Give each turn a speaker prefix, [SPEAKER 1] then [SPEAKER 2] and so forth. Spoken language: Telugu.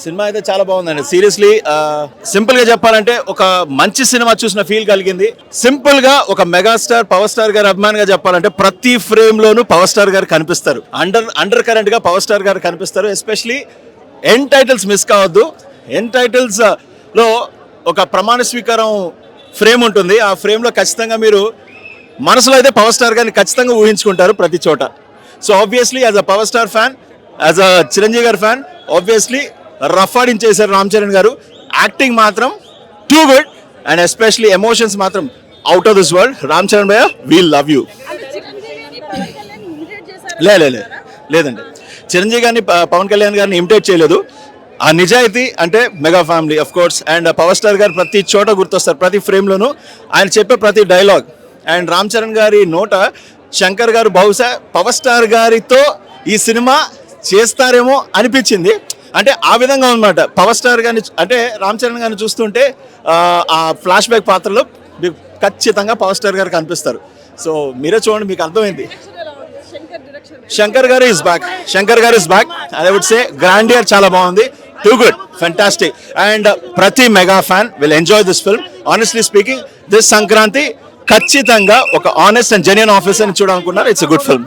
[SPEAKER 1] సినిమా అయితే చాలా బాగుందండి. సీరియస్లీ సింపుల్ గా చెప్పాలంటే ఒక మంచి సినిమా చూసిన ఫీల్ కలిగింది. సింపుల్ గా ఒక మెగాస్టార్ పవర్ స్టార్ గారి అభిమానిగా చెప్పాలంటే ప్రతి ఫ్రేమ్ లోనూ పవర్ స్టార్ గారు కనిపిస్తారు. అండర్ కరెంట్ గా పవర్ స్టార్ గారు కనిపిస్తారు. ఎస్పెషలీ ఎండ్ టైటిల్స్ మిస్ కావద్దు. ఎండ్ టైటిల్స్ లో ఒక ప్రమాణ స్వీకారం ఫ్రేమ్ ఉంటుంది. ఆ ఫ్రేమ్ లో ఖచ్చితంగా మీరు మనసులో అయితే పవర్ స్టార్ గారిని ఖచ్చితంగా ఊహించుకుంటారు ప్రతి చోట. So obviously as a power star fan, as a Chiranjeevi గారి ఫ్యాన్, ఆబ్వియస్లీ రఫ్ ఆడించేశారు రామ్ చరణ్ గారు. యాక్టింగ్ మాత్రం too good and especially emotions మాత్రం out of this world. Ram Charan భయ్య, వీ లవ్ యూ. లేదండి, చిరంజీవి గారిని పవన్ కళ్యాణ్ గారిని ఇమిటేట్ చేయలేదు. ఆ నిజాయితీ అంటే mega family of course. And power star గారు ప్రతి చోట గుర్తొస్తారు, ప్రతి ఫ్రేమ్లోనూ ఆయన చెప్పే ప్రతి డైలాగ్. అండ్ రామ్ చరణ్ గారి నోట శంకర్ గారు బహుశా పవర్ స్టార్ గారితో ఈ సినిమా చేస్తారేమో అనిపించింది. అంటే ఆ విధంగా ఉందన్నమాట. పవర్ స్టార్ గారిని అంటే రామ్ చరణ్ గారిని చూస్తుంటే ఆ ఫ్లాష్ బ్యాక్ పాత్రలో ఖచ్చితంగా పవర్ స్టార్ గారు కనిపిస్తారు. సో మీరే చూడండి, మీకు అర్థమైంది. Shankar garu is back. I would say grandeur చాలా బాగుంది. Too good, fantastic. అండ్ ప్రతి mega fan will enjoy this film. Honestly speaking, this Sankranti ఖచ్చితంగా ఒక ఆనెస్ట్ అండ్ జెన్యూన్ ఆఫీసర్ని చూడాలనుకున్నారు. It's a good film.